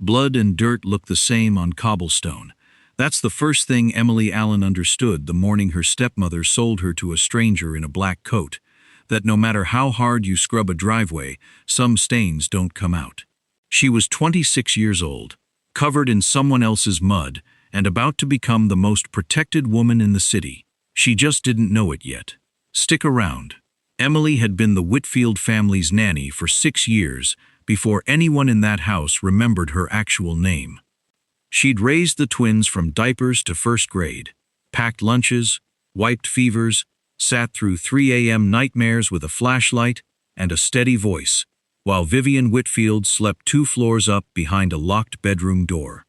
Blood and dirt looked the same on cobblestone. That's the first thing Emily Allen understood the morning her stepmother sold her to a stranger in a black coat, that no matter how hard you scrub a driveway, some stains don't come out. She was 26 years old, covered in someone else's mud, and about to become the most protected woman in the city. She just didn't know it yet. Stick around. Emily had been the Whitfield family's nanny for 6 years before anyone in that house remembered her actual name. She'd raised the twins from diapers to first grade, packed lunches, wiped fevers, sat through 3 a.m. nightmares with a flashlight and a steady voice, while Vivian Whitfield slept 2 floors up behind a locked bedroom door.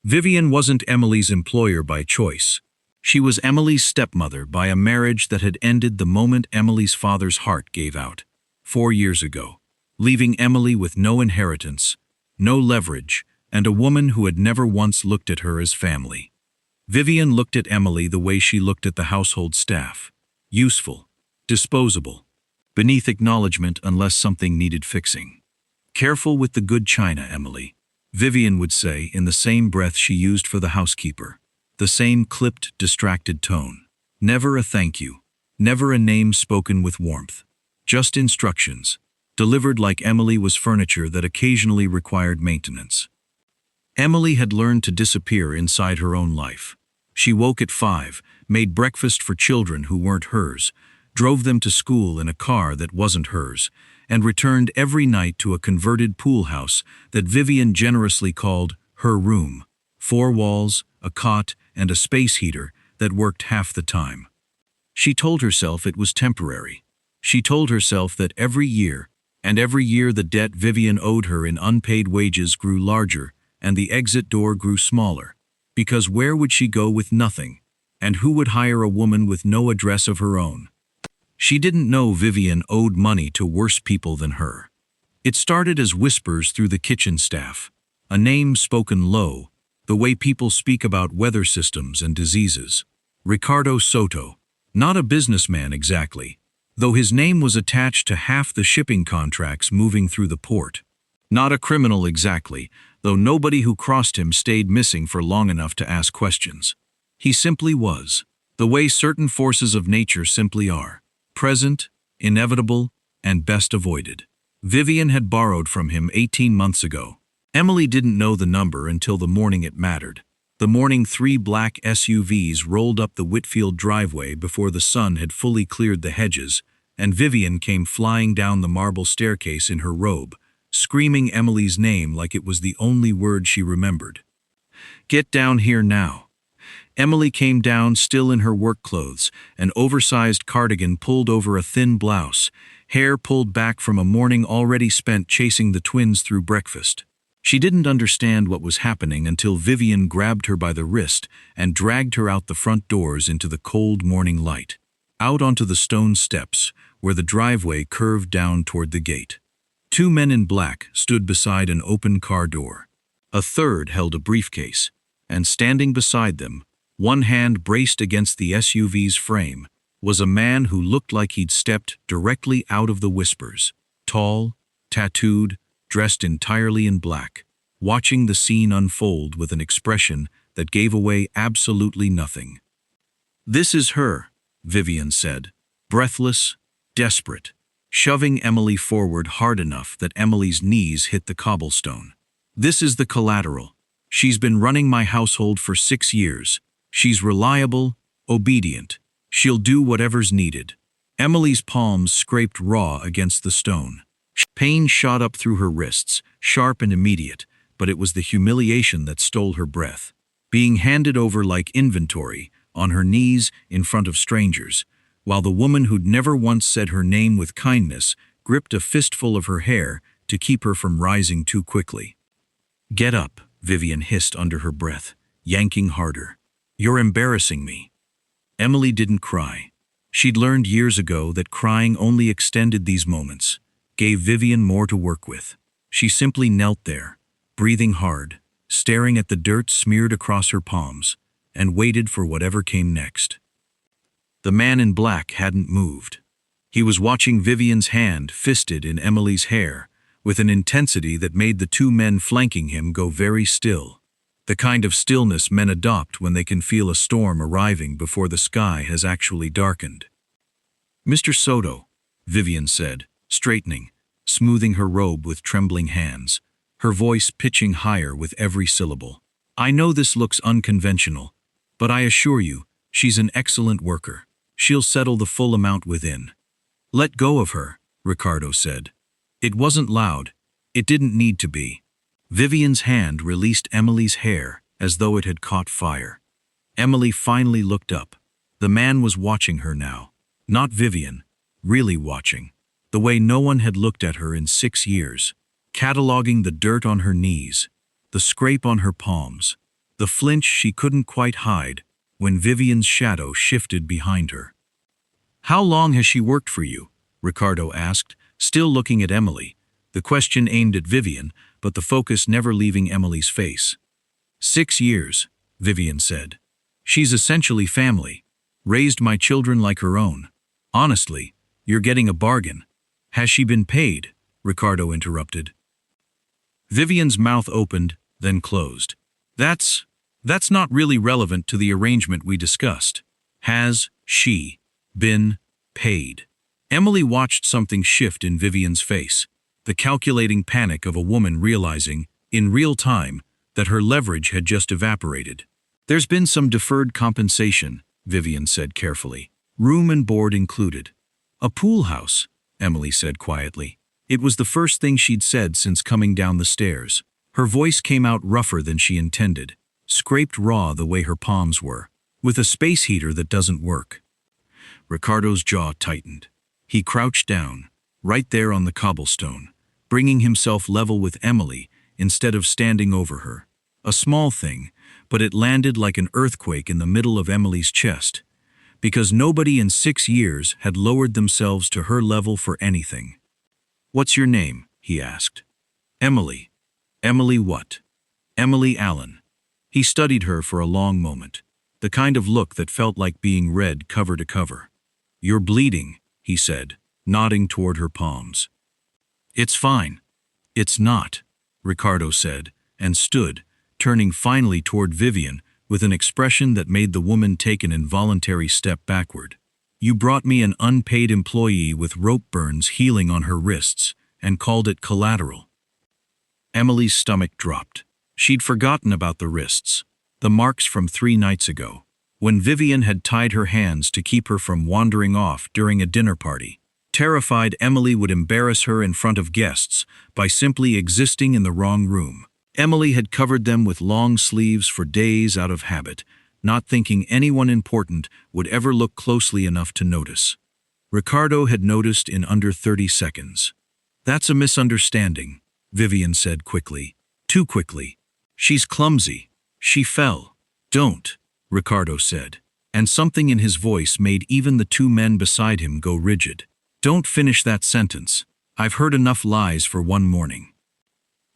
Vivian wasn't Emily's employer by choice. She was Emily's stepmother by a marriage that had ended the moment Emily's father's heart gave out, 4 years ago, leaving Emily with no inheritance, no leverage, and a woman who had never once looked at her as family. Vivian looked at Emily the way she looked at the household staff: useful, disposable, beneath acknowledgement unless something needed fixing. "Careful with the good china, Emily," Vivian would say in the same breath she used for the housekeeper, the same clipped, distracted tone. Never a thank you, never a name spoken with warmth, just instructions, delivered like Emily was furniture that occasionally required maintenance. Emily had learned to disappear inside her own life. She woke at 5, made breakfast for children who weren't hers, drove them to school in a car that wasn't hers, and returned every night to a converted pool house that Vivian generously called her room: 4 walls, a cot, and a space heater that worked half the time. She told herself it was temporary. She told herself that every year the debt Vivian owed her in unpaid wages grew larger and the exit door grew smaller, because where would she go with nothing, and who would hire a woman with no address of her own? She didn't know Vivian owed money to worse people than her. It started as whispers through the kitchen staff, a name spoken low, the way people speak about weather systems and diseases. Ricardo Soto, not a businessman exactly, though his name was attached to half the shipping contracts moving through the port. Not a criminal exactly, though nobody who crossed him stayed missing for long enough to ask questions. He simply was, the way certain forces of nature simply are: present, inevitable, and best avoided. Vivian had borrowed from him 18 months ago. Emily didn't know the number until the morning it mattered. The morning 3 black SUVs rolled up the Whitfield driveway before the sun had fully cleared the hedges, and Vivian came flying down the marble staircase in her robe, screaming Emily's name like it was the only word she remembered. "Get down here now." Emily came down still in her work clothes, an oversized cardigan pulled over a thin blouse, hair pulled back from a morning already spent chasing the twins through breakfast. She didn't understand what was happening until Vivian grabbed her by the wrist and dragged her out the front doors into the cold morning light, out onto the stone steps where the driveway curved down toward the gate. 2 men in black stood beside an open car door. A third held a briefcase, and standing beside them, one hand braced against the SUV's frame, was a man who looked like he'd stepped directly out of the Whispers. Tall, tattooed, dressed entirely in black, watching the scene unfold with an expression that gave away absolutely nothing. "This is her," Vivian said, breathless, desperate, shoving Emily forward hard enough that Emily's knees hit the cobblestone. "This is the collateral. She's been running my household for 6 years. She's reliable, obedient. She'll do whatever's needed." Emily's palms scraped raw against the stone. Pain shot up through her wrists, sharp and immediate, but it was the humiliation that stole her breath. Being handed over like inventory, on her knees in front of strangers, while the woman who'd never once said her name with kindness gripped a fistful of her hair to keep her from rising too quickly. "Get up," Vivian hissed under her breath, yanking harder. "You're embarrassing me." Emily didn't cry. She'd learned years ago that crying only extended these moments, gave Vivian more to work with. She simply knelt there, breathing hard, staring at the dirt smeared across her palms, and waited for whatever came next. The man in black hadn't moved. He was watching Vivian's hand fisted in Emily's hair, with an intensity that made the two men flanking him go very still. The kind of stillness men adopt when they can feel a storm arriving before the sky has actually darkened. "Mr. Soto," Vivian said, straightening, smoothing her robe with trembling hands, her voice pitching higher with every syllable. "I know this looks unconventional, but I assure you, she's an excellent worker. She'll settle the full amount within." "Let go of her," Ricardo said. It wasn't loud. It didn't need to be. Vivian's hand released Emily's hair as though it had caught fire. Emily finally looked up. The man was watching her now. Not Vivian, really watching. The way no one had looked at her in 6 years. Cataloging the dirt on her knees, the scrape on her palms, the flinch she couldn't quite hide when Vivian's shadow shifted behind her. "How long has she worked for you?" Ricardo asked, still looking at Emily, the question aimed at Vivian, but the focus never leaving Emily's face. 6 years, Vivian said. "She's essentially family. Raised my children like her own. Honestly, you're getting a bargain." "Has she been paid?" Ricardo interrupted. Vivian's mouth opened, then closed. That's not really relevant to the arrangement we discussed. Has she been paid?" Emily watched something shift in Vivian's face, the calculating panic of a woman realizing, in real time, that her leverage had just evaporated. "There's been some deferred compensation," Vivian said carefully. "Room and board included." "A pool house," Emily said quietly. It was the first thing she'd said since coming down the stairs. Her voice came out rougher than she intended, scraped raw the way her palms were, with a space heater that doesn't work. Ricardo's jaw tightened. He crouched down, right there on the cobblestone, bringing himself level with Emily instead of standing over her. A small thing, but it landed like an earthquake in the middle of Emily's chest, because nobody in 6 years had lowered themselves to her level for anything. "What's your name?" he asked. "Emily." "Emily what?" "Emily Allen." He studied her for a long moment, the kind of look that felt like being read cover to cover. "You're bleeding," he said, nodding toward her palms. "It's fine." "It's not," Ricardo said, and stood, turning finally toward Vivian with an expression that made the woman take an involuntary step backward. "You brought me an unpaid employee with rope burns healing on her wrists and called it collateral." Emily's stomach dropped. She'd forgotten about the wrists, the marks from 3 nights ago, when Vivian had tied her hands to keep her from wandering off during a dinner party. Terrified Emily would embarrass her in front of guests by simply existing in the wrong room. Emily had covered them with long sleeves for days out of habit, not thinking anyone important would ever look closely enough to notice. Ricardo had noticed in under 30 seconds. "That's a misunderstanding," Vivian said quickly. Too quickly. "She's clumsy. She fell." "Don't," Ricardo said, and something in his voice made even the 2 men beside him go rigid. "Don't finish that sentence. I've heard enough lies for one morning."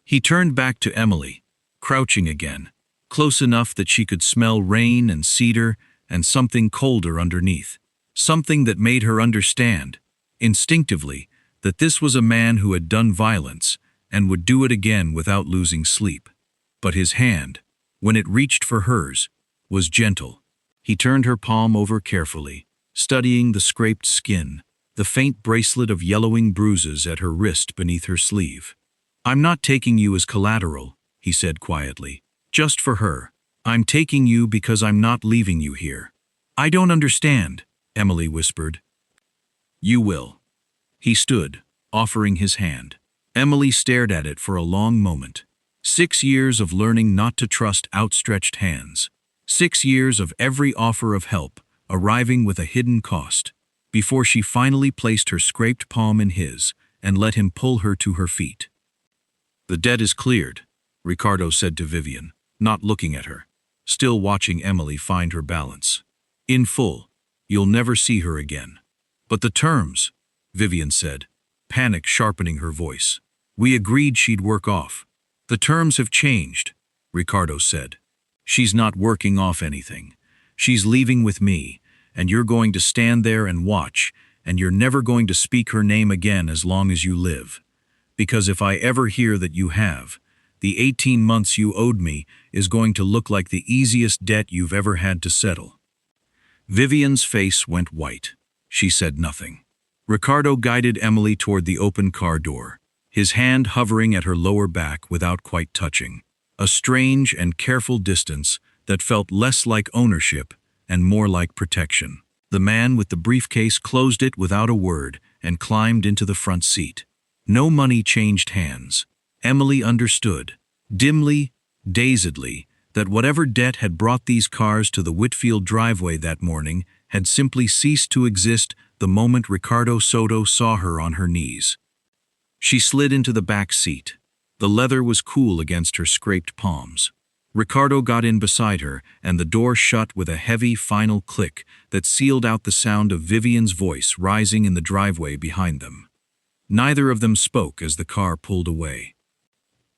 He turned back to Emily, crouching again, close enough that she could smell rain and cedar and something colder underneath. Something that made her understand, instinctively, that this was a man who had done violence and would do it again without losing sleep. But his hand, when it reached for hers, was gentle. He turned her palm over carefully, studying the scraped skin, the faint bracelet of yellowing bruises at her wrist beneath her sleeve. "I'm not taking you as collateral," he said quietly. "Just for her. I'm taking you because I'm not leaving you here." "I don't understand," Emily whispered. "You will." He stood, offering his hand. Emily stared at it for a long moment. 6 years of learning not to trust outstretched hands. 6 years of every offer of help arriving with a hidden cost, before she finally placed her scraped palm in his and let him pull her to her feet. "The debt is cleared," Ricardo said to Vivian, not looking at her, still watching Emily find her balance. "In full. You'll never see her again." "But the terms," Vivian said, panic sharpening her voice. "We agreed she'd work off." "The terms have changed," Ricardo said. "She's not working off anything. She's leaving with me, and you're going to stand there and watch, and you're never going to speak her name again as long as you live. Because if I ever hear that you have, the 18 months you owed me is going to look like the easiest debt you've ever had to settle." Vivian's face went white. She said nothing. Ricardo guided Emily toward the open car door, his hand hovering at her lower back without quite touching. A strange and careful distance that felt less like ownership and more like protection. The man with the briefcase closed it without a word and climbed into the front seat. No money changed hands. Emily understood, dimly, dazedly, that whatever debt had brought these cars to the Whitfield driveway that morning had simply ceased to exist the moment Ricardo Soto saw her on her knees. She slid into the back seat. The leather was cool against her scraped palms. Ricardo got in beside her, and the door shut with a heavy final click that sealed out the sound of Vivian's voice rising in the driveway behind them. Neither of them spoke as the car pulled away.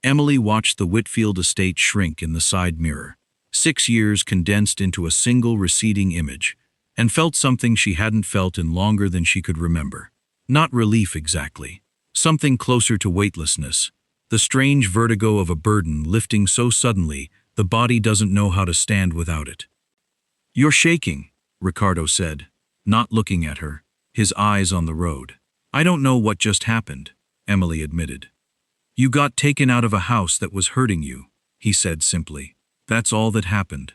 Emily watched the Whitfield estate shrink in the side mirror, 6 years condensed into a single receding image, and felt something she hadn't felt in longer than she could remember. Not relief exactly. Something closer to weightlessness, the strange vertigo of a burden lifting so suddenly the body doesn't know how to stand without it. "You're shaking," Ricardo said, not looking at her, his eyes on the road. "I don't know what just happened," Emily admitted. "You got taken out of a house that was hurting you," he said simply. "That's all that happened."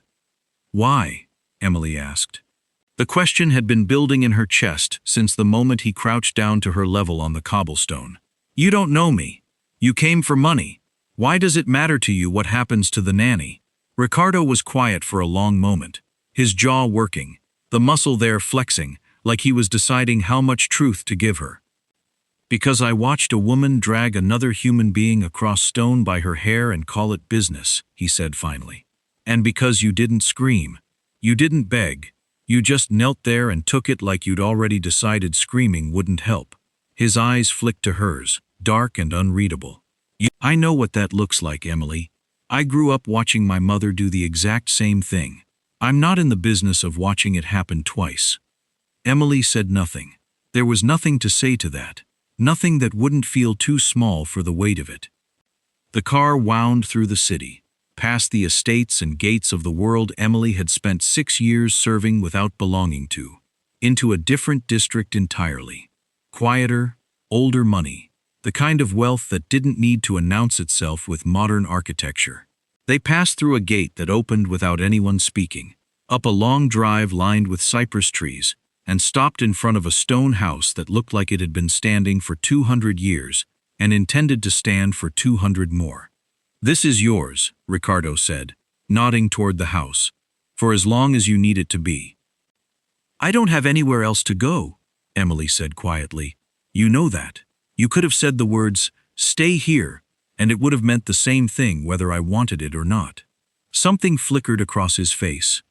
"Why?" Emily asked. The question had been building in her chest since the moment he crouched down to her level on the cobblestone. "You don't know me. You came for money. Why does it matter to you what happens to the nanny?" Ricardo was quiet for a long moment, his jaw working, the muscle there flexing, like he was deciding how much truth to give her. "Because I watched a woman drag another human being across stone by her hair and call it business," he said finally. "And because you didn't scream. You didn't beg. You just knelt there and took it like you'd already decided screaming wouldn't help." His eyes flicked to hers, dark and unreadable. "I know what that looks like, Emily. I grew up watching my mother do the exact same thing. I'm not in the business of watching it happen twice." Emily said nothing. There was nothing to say to that. Nothing that wouldn't feel too small for the weight of it. The car wound through the city, past the estates and gates of the world Emily had spent 6 years serving without belonging to, into a different district entirely. Quieter, older money, the kind of wealth that didn't need to announce itself with modern architecture. They passed through a gate that opened without anyone speaking, up a long drive lined with cypress trees, and stopped in front of a stone house that looked like it had been standing for 200 years and intended to stand for 200 more. "This is yours," Ricardo said, nodding toward the house, "for as long as you need it to be." "I don't have anywhere else to go," Emily said quietly. "You know that. You could have said the words, 'Stay here,' and it would have meant the same thing whether I wanted it or not." Something flickered across his face,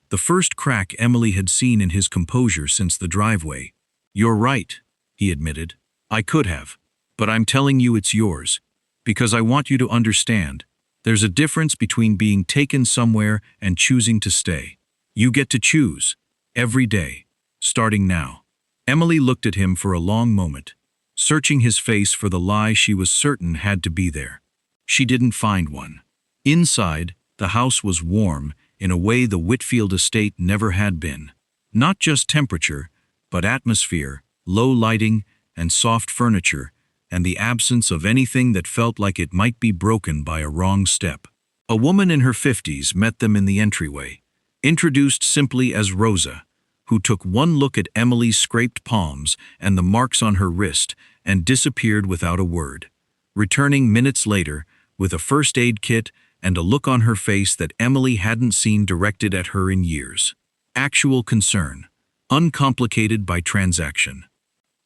the first crack Emily had seen in his composure since the driveway. "You're right," he admitted. "I could have. But I'm telling you it's yours, because I want you to understand. There's a difference between being taken somewhere and choosing to stay. You get to choose, every day, starting now." Emily looked at him for a long moment, searching his face for the lie she was certain had to be there. She didn't find one. Inside, the house was warm in a way the Whitfield estate never had been. Not just temperature, but atmosphere, low lighting, and soft furniture, and the absence of anything that felt like it might be broken by a wrong step. A woman in her 50s met them in the entryway, introduced simply as Rosa, who took one look at Emily's scraped palms and the marks on her wrist and disappeared without a word, returning minutes later with a first aid kit and a look on her face that Emily hadn't seen directed at her in years. Actual concern, uncomplicated by transaction.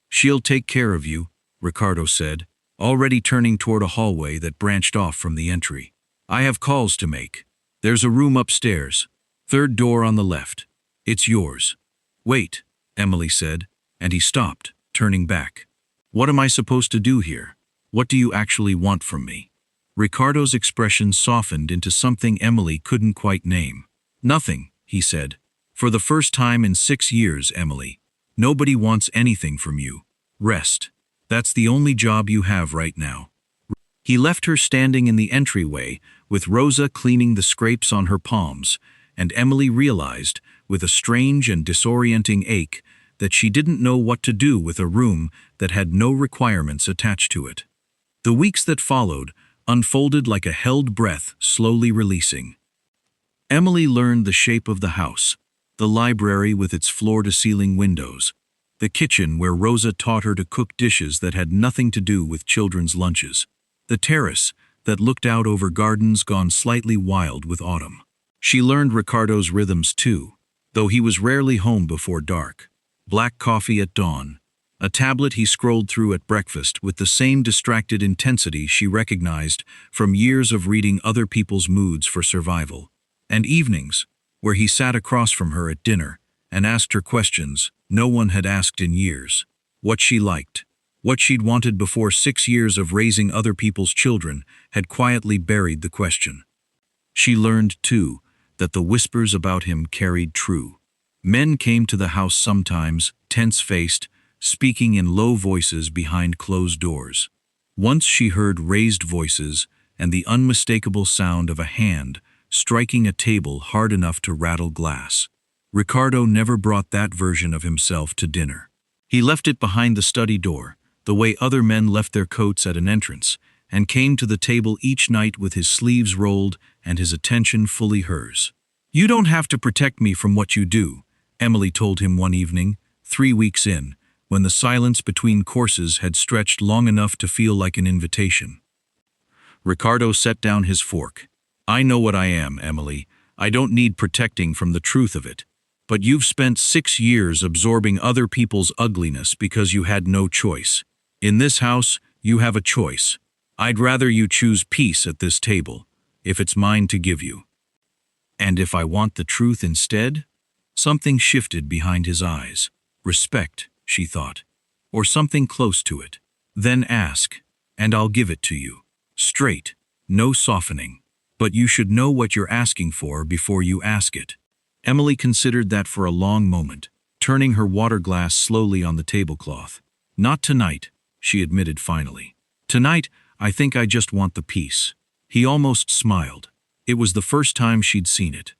"She'll take care of you," Ricardo said, already turning toward a hallway that branched off from the entry. "I have calls to make. There's a room upstairs, 3rd door on the left. It's yours." "Wait," Emily said, and he stopped, turning back. "What am I supposed to do here? What do you actually want from me?" Ricardo's expression softened into something Emily couldn't quite name. "Nothing," he said. "For the first time in 6 years, Emily. Nobody wants anything from you. Rest. That's the only job you have right now." He left her standing in the entryway, with Rosa cleaning the scrapes on her palms, and Emily realized, with a strange and disorienting ache, that she didn't know what to do with a room that had no requirements attached to it. The weeks that followed unfolded like a held breath slowly releasing. Emily learned the shape of the house, the library with its floor-to-ceiling windows, the kitchen where Rosa taught her to cook dishes that had nothing to do with children's lunches, the terrace that looked out over gardens gone slightly wild with autumn. She learned Ricardo's rhythms too, though he was rarely home before dark. Black coffee at dawn, a tablet he scrolled through at breakfast with the same distracted intensity she recognized from years of reading other people's moods for survival, and evenings, where he sat across from her at dinner and asked her questions no one had asked in years. What she liked, what she'd wanted before 6 years of raising other people's children had quietly buried the question. She learned, too, that the whispers about him carried true. Men came to the house sometimes, tense-faced, speaking in low voices behind closed doors. Once she heard raised voices and the unmistakable sound of a hand striking a table hard enough to rattle glass. Ricardo never brought that version of himself to dinner. He left it behind the study door, the way other men left their coats at an entrance, and came to the table each night with his sleeves rolled and his attention fully hers. "You don't have to protect me from what you do," Emily told him one evening, 3 weeks in, when the silence between courses had stretched long enough to feel like an invitation. Ricardo set down his fork. "I know what I am, Emily. I don't need protecting from the truth of it. But you've spent 6 years absorbing other people's ugliness because you had no choice. In this house, you have a choice. I'd rather you choose peace at this table, if it's mine to give you." And if I want the truth instead? Something shifted behind his eyes. Respect, she thought, or something close to it. Then ask, and I'll give it to you. Straight, no softening. But you should know what you're asking for before you ask it. Emily considered that for a long moment, turning her water glass slowly on the tablecloth. "Not tonight," she admitted finally. "Tonight, I think I just want the peace." He almost smiled. It was the first time she'd seen it.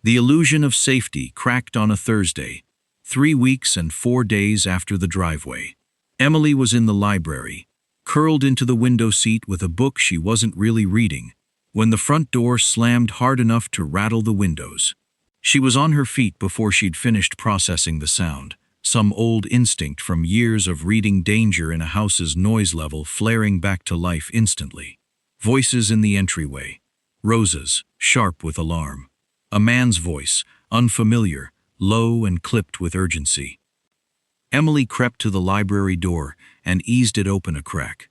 The illusion of safety cracked on a Thursday, 3 weeks and 4 days after the driveway. Emily was in the library, curled into the window seat with a book she wasn't really reading, when the front door slammed hard enough to rattle the windows. She was on her feet before she'd finished processing the sound, some old instinct from years of reading danger in a house's noise level flaring back to life instantly. Voices in the entryway. Rosa's, sharp with alarm. A man's voice, unfamiliar, low and clipped with urgency. Emily crept to the library door and eased it open a crack.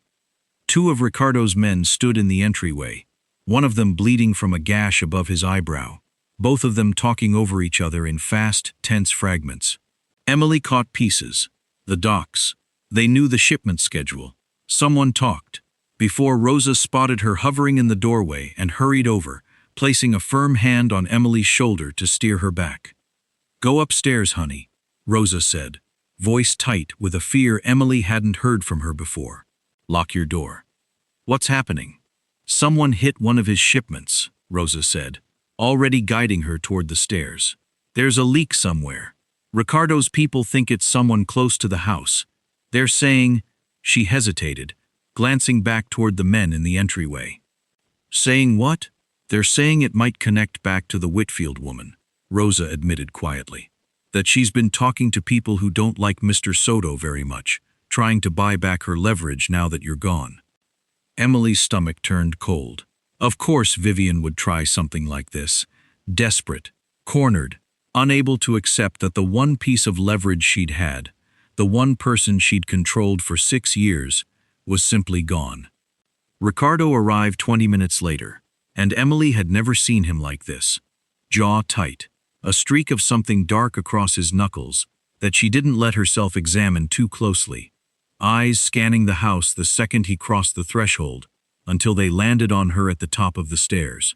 2 of Ricardo's men stood in the entryway, one of them bleeding from a gash above his eyebrow, both of them talking over each other in fast, tense fragments. Emily caught pieces. The docks. They knew the shipment schedule. Someone talked. Before Rosa spotted her hovering in the doorway and hurried over, placing a firm hand on Emily's shoulder to steer her back. "Go upstairs, honey," Rosa said, voice tight with a fear Emily hadn't heard from her before. "Lock your door." "What's happening?" "Someone hit one of his shipments," Rosa said, already guiding her toward the stairs. "There's a leak somewhere. Ricardo's people think it's someone close to the house. They're saying—" She hesitated, glancing back toward the men in the entryway. "Saying what?" "They're saying it might connect back to the Whitfield woman," Rosa admitted quietly. "That she's been talking to people who don't like Mr. Soto very much, trying to buy back her leverage now that you're gone." Emily's stomach turned cold. Of course Vivian would try something like this. Desperate, cornered, unable to accept that the one piece of leverage she'd had, the one person she'd controlled for 6 years, was simply gone. Ricardo arrived 20 minutes later, and Emily had never seen him like this. Jaw tight, a streak of something dark across his knuckles that she didn't let herself examine too closely. Eyes scanning the house the second he crossed the threshold, until they landed on her at the top of the stairs.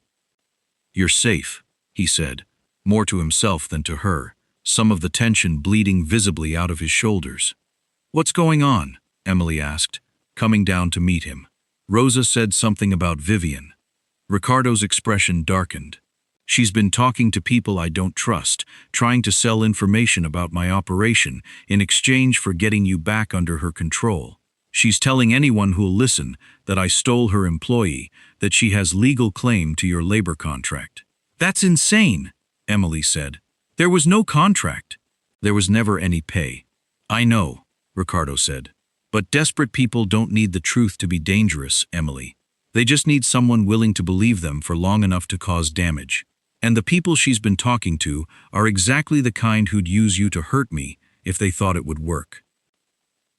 "You're safe," he said, more to himself than to her, some of the tension bleeding visibly out of his shoulders. "What's going on?" Emily asked, coming down to meet him. Rosa said something about Vivian. Ricardo's expression darkened. She's been talking to people I don't trust, trying to sell information about my operation in exchange for getting you back under her control. She's telling anyone who'll listen that I stole her employee, that she has legal claim to your labor contract. That's insane, Emily said. There was no contract. There was never any pay. I know, Ricardo said. But desperate people don't need the truth to be dangerous, Emily. They just need someone willing to believe them for long enough to cause damage. And the people she's been talking to are exactly the kind who'd use you to hurt me if they thought it would work.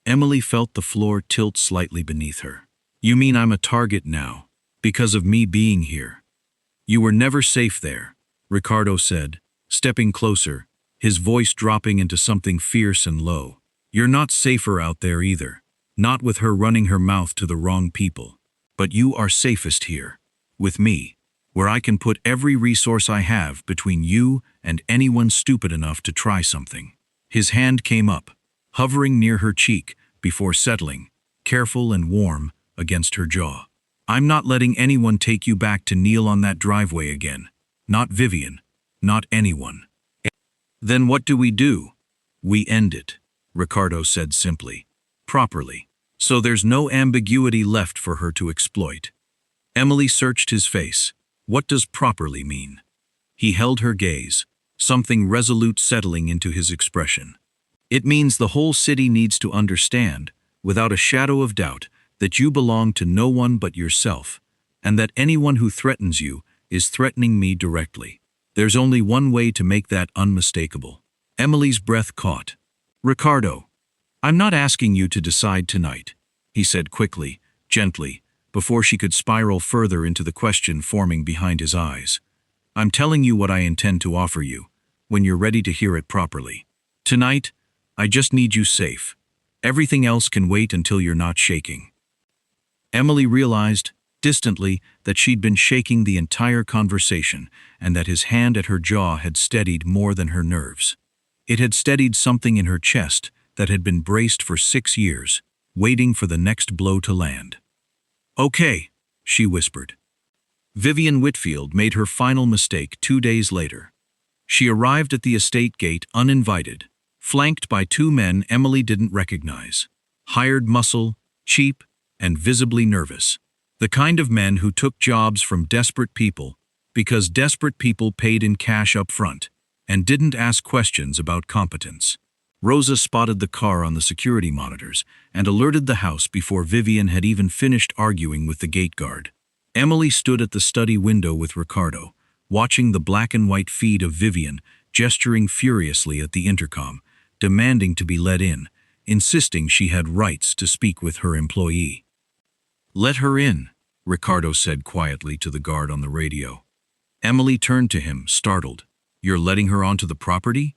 Emily felt the floor tilt slightly beneath her. You mean I'm a target now, because of me being here? You were never safe there, Ricardo said, stepping closer, his voice dropping into something fierce and low. You're not safer out there either, not with her running her mouth to the wrong people. But you are safest here, with me, where I can put every resource I have between you and anyone stupid enough to try something. His hand came up, hovering near her cheek before settling, careful and warm, against her jaw. I'm not letting anyone take you back to kneel on that driveway again. Not Vivian. Not anyone. Then what do? We end it, Ricardo said simply. Properly. So there's no ambiguity left for her to exploit. Emily searched his face. What does properly mean? He held her gaze, something resolute settling into his expression. It means the whole city needs to understand, without a shadow of doubt, that you belong to no one but yourself, and that anyone who threatens you is threatening me directly. There's only one way to make that unmistakable. Emily's breath caught. Ricardo, I'm not asking you to decide tonight, he said quickly, gently, before she could spiral further into the question forming behind his eyes. I'm telling you what I intend to offer you, when you're ready to hear it properly. Tonight, I just need you safe. Everything else can wait until you're not shaking. Emily realized, distantly, that she'd been shaking the entire conversation and that his hand at her jaw had steadied more than her nerves. It had steadied something in her chest that had been braced for 6 years, waiting for the next blow to land. Okay, she whispered. Vivian Whitfield made her final mistake 2 days later. She arrived at the estate gate uninvited, flanked by 2 men Emily didn't recognize. Hired muscle, cheap, and visibly nervous. The kind of men who took jobs from desperate people because desperate people paid in cash up front and didn't ask questions about competence. Rosa spotted the car on the security monitors and alerted the house before Vivian had even finished arguing with the gate guard. Emily stood at the study window with Ricardo, watching the black and white feed of Vivian gesturing furiously at the intercom, demanding to be let in, insisting she had rights to speak with her employee. Let her in, Ricardo said quietly to the guard on the radio. Emily turned to him, startled. You're letting her onto the property?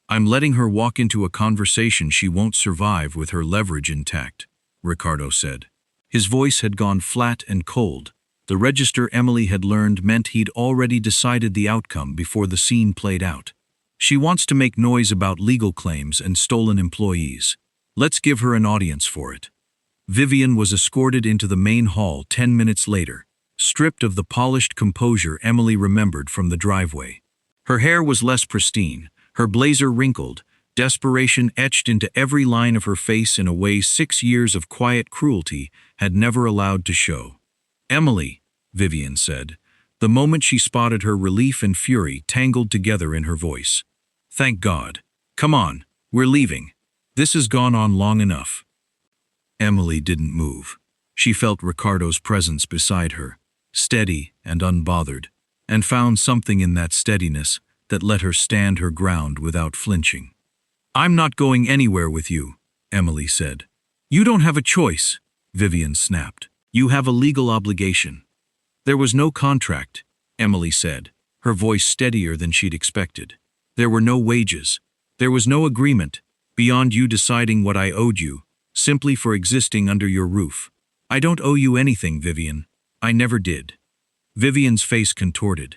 I'm letting her walk into a conversation she won't survive with her leverage intact, Ricardo said. His voice had gone flat and cold. The register Emily had learned meant he'd already decided the outcome before the scene played out. She wants to make noise about legal claims and stolen employees. Let's give her an audience for it. Vivian was escorted into the main hall 10 minutes later, stripped of the polished composure Emily remembered from the driveway. Her hair was less pristine, her blazer wrinkled, desperation etched into every line of her face in a way 6 years of quiet cruelty had never allowed to show. Emily, Vivian said, the moment she spotted her, relief and fury tangled together in her voice. Thank God. Come on, we're leaving. This has gone on long enough. Emily didn't move. She felt Ricardo's presence beside her, steady and unbothered, and found something in that steadiness that let her stand her ground without flinching. I'm not going anywhere with you, Emily said. You don't have a choice, Vivian snapped. You have a legal obligation. There was no contract, Emily said, her voice steadier than she'd expected. There were no wages. There was no agreement, beyond you deciding what I owed you, simply for existing under your roof. I don't owe you anything, Vivian. I never did. Vivian's face contorted.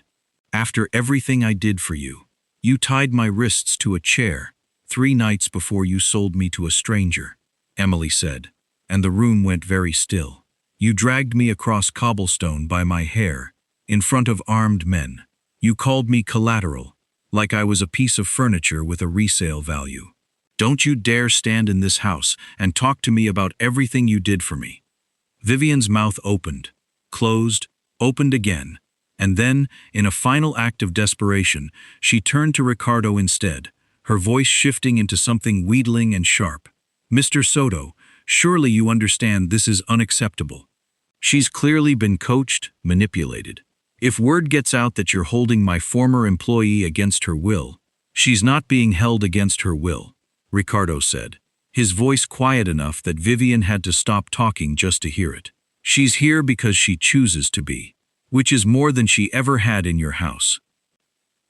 After everything I did for you, you tied my wrists to a chair 3 nights before you sold me to a stranger, Emily said. and the room went very still. You dragged me across cobblestone by my hair, in front of armed men. You called me collateral, like I was a piece of furniture with a resale value. Don't you dare stand in this house and talk to me about everything you did for me. Vivian's mouth opened, closed, opened again, and then, in a final act of desperation, she turned to Ricardo instead, her voice shifting into something wheedling and sharp. Mr. Soto, surely you understand this is unacceptable. She's clearly been coached, manipulated. If word gets out that you're holding my former employee against her will, she's not being held against her will, Ricardo said, his voice quiet enough that Vivian had to stop talking just to hear it. She's here because she chooses to be, which is more than she ever had in your house.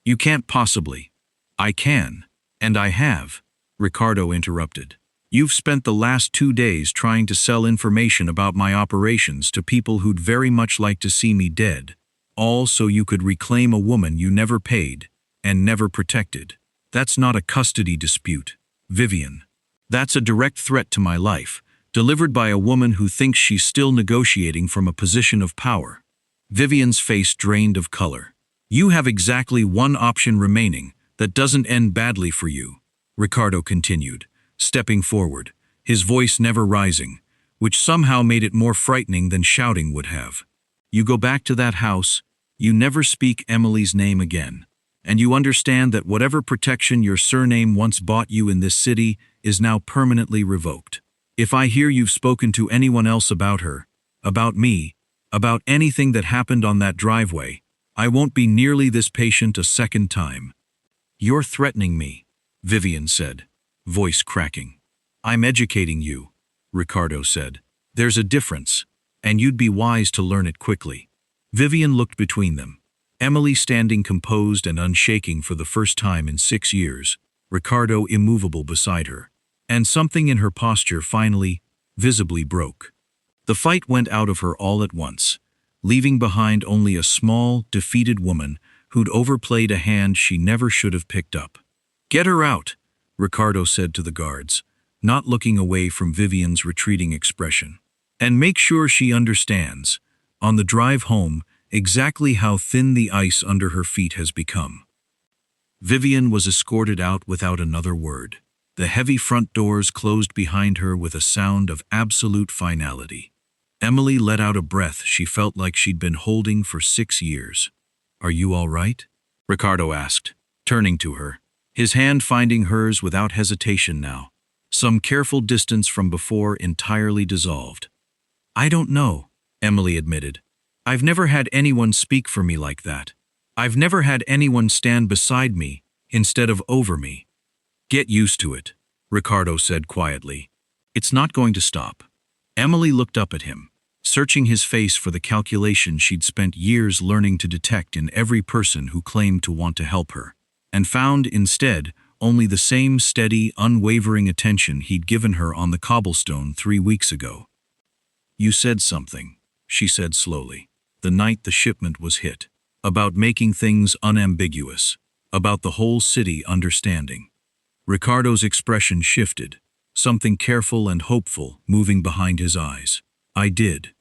You can't possibly. I can, and I have, Ricardo interrupted. You've spent the last 2 days trying to sell information about my operations to people who'd very much like to see me dead, all so you could reclaim a woman you never paid and never protected. That's not a custody dispute, Vivian. That's a direct threat to my life, delivered by a woman who thinks she's still negotiating from a position of power. Vivian's face drained of color. You have exactly one option remaining that doesn't end badly for you, Ricardo continued, stepping forward, his voice never rising, which somehow made it more frightening than shouting would have. You go back to that house, you never speak Emily's name again, and you understand that whatever protection your surname once bought you in this city is now permanently revoked. If I hear you've spoken to anyone else about her, about me, about anything that happened on that driveway, I won't be nearly this patient a second time. You're threatening me, Vivian said, voice cracking. I'm educating you, Ricardo said. There's a difference, and you'd be wise to learn it quickly. Vivian looked between them, Emily standing composed and unshaking for the first time in 6 years, Ricardo immovable beside her, and something in her posture finally, visibly broke. The fight went out of her all at once, leaving behind only a small, defeated woman who'd overplayed a hand she never should have picked up. Get her out, Ricardo said to the guards, not looking away from Vivian's retreating expression. And make sure she understands, on the drive home, exactly how thin the ice under her feet has become. Vivian was escorted out without another word. The heavy front doors closed behind her with a sound of absolute finality. Emily let out a breath she felt like she'd been holding for 6 years. Are you all right? Ricardo asked, turning to her, his hand finding hers without hesitation now, some careful distance from before entirely dissolved. I don't know, Emily admitted. I've never had anyone speak for me like that. I've never had anyone stand beside me instead of over me. Get used to it, Ricardo said quietly. It's not going to stop. Emily looked up at him, searching his face for the calculation she'd spent years learning to detect in every person who claimed to want to help her, and found instead only the same steady, unwavering attention he'd given her on the cobblestone 3 weeks ago. You said something, she said slowly, the night the shipment was hit, about making things unambiguous, about the whole city understanding. Ricardo's expression shifted, something careful and hopeful moving behind his eyes. I did.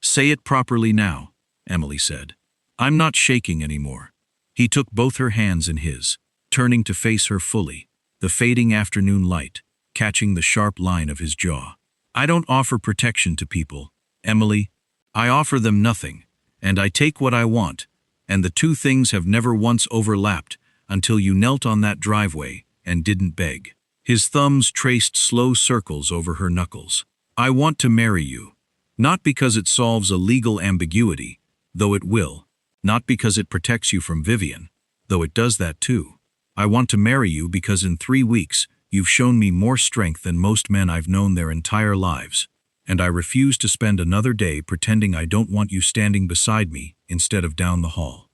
Say it properly now, Emily said. I'm not shaking anymore. He took both her hands in his, turning to face her fully, the fading afternoon light, catching the sharp line of his jaw. I don't offer protection to people, Emily. I offer them nothing, and I take what I want, and the two things have never once overlapped until you knelt on that driveway and didn't beg. His thumbs traced slow circles over her knuckles. I want to marry you, not because it solves a legal ambiguity, though it will, not because it protects you from Vivian, though it does that too. I want to marry you because in 3 weeks, you've shown me more strength than most men I've known their entire lives, and I refuse to spend another day pretending I don't want you standing beside me instead of down the hall.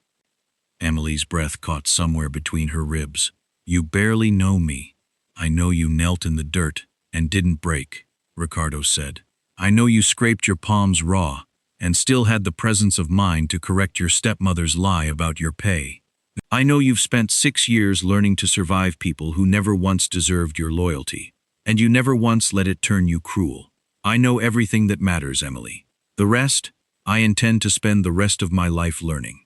Emily's breath caught somewhere between her ribs. You barely know me. I know you knelt in the dirt and didn't break, Ricardo said. I know you scraped your palms raw and still had the presence of mind to correct your stepmother's lie about your pay. I know you've spent 6 years learning to survive people who never once deserved your loyalty, and you never once let it turn you cruel. I know everything that matters, Emily. The rest, I intend to spend the rest of my life learning."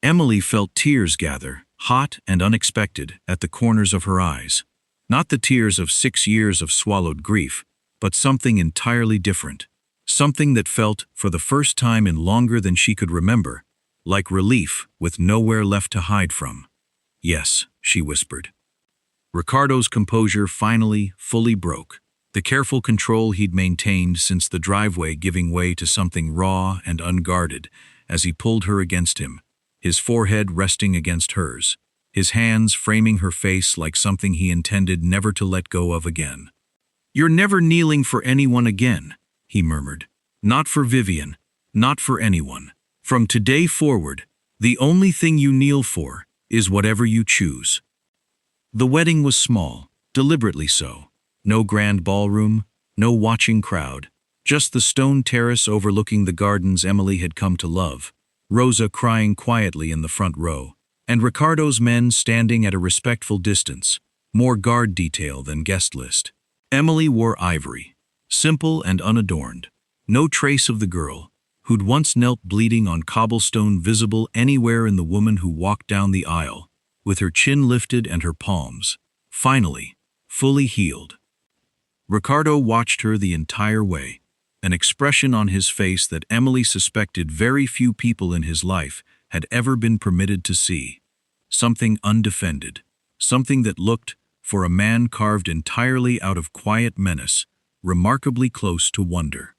Emily felt tears gather, hot and unexpected, at the corners of her eyes. Not the tears of 6 years of swallowed grief, but something entirely different. Something that felt, for the first time in longer than she could remember, like relief with nowhere left to hide from. "Yes," she whispered. Ricardo's composure finally, fully broke. The careful control he'd maintained since the driveway giving way to something raw and unguarded as he pulled her against him, his forehead resting against hers, his hands framing her face like something he intended never to let go of again. "You're never kneeling for anyone again," he murmured. "Not for Vivian, not for anyone. From today forward, the only thing you kneel for is whatever you choose." The wedding was small, deliberately so. No grand ballroom, no watching crowd, just the stone terrace overlooking the gardens Emily had come to love, Rosa crying quietly in the front row, and Ricardo's men standing at a respectful distance, more guard detail than guest list. Emily wore ivory, simple and unadorned, no trace of the girl who'd once knelt bleeding on cobblestone visible anywhere in the woman who walked down the aisle, with her chin lifted and her palms, finally, fully healed. Ricardo watched her the entire way, an expression on his face that Emily suspected very few people in his life had ever been permitted to see. Something undefended, something that looked, for a man carved entirely out of quiet menace, remarkably close to wonder.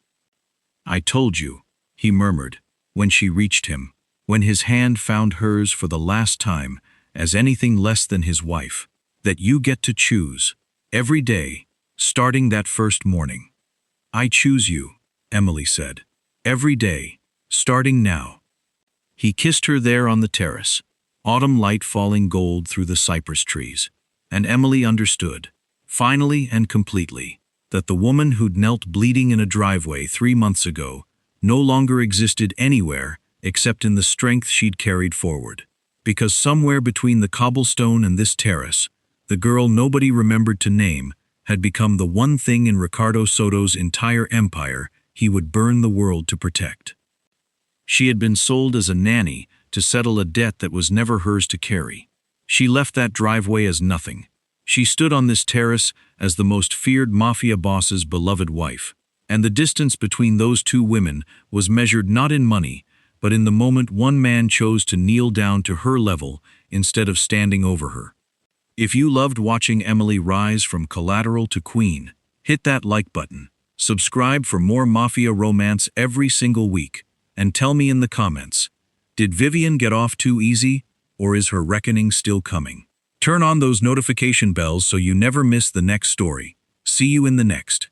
"I told you," he murmured, when she reached him, when his hand found hers for the last time as anything less than his wife, "that you get to choose, every day, starting that first morning." "I choose you," Emily said, "every day, starting now." He kissed her there on the terrace, autumn light falling gold through the cypress trees, and Emily understood, finally and completely, that the woman who'd knelt bleeding in a driveway 3 months ago no longer existed anywhere except in the strength she'd carried forward. Because somewhere between the cobblestone and this terrace, the girl nobody remembered to name had become the one thing in Ricardo Soto's entire empire he would burn the world to protect. She had been sold as a nanny to settle a debt that was never hers to carry. She left that driveway as nothing. She stood on this terrace as the most feared Mafia boss's beloved wife, and the distance between those two women was measured not in money, but in the moment one man chose to kneel down to her level instead of standing over her. If you loved watching Emily rise from collateral to queen, hit that like button, subscribe for more Mafia romance every single week, and tell me in the comments, did Vivian get off too easy, or is her reckoning still coming? Turn on those notification bells so you never miss the next story. See you in the next.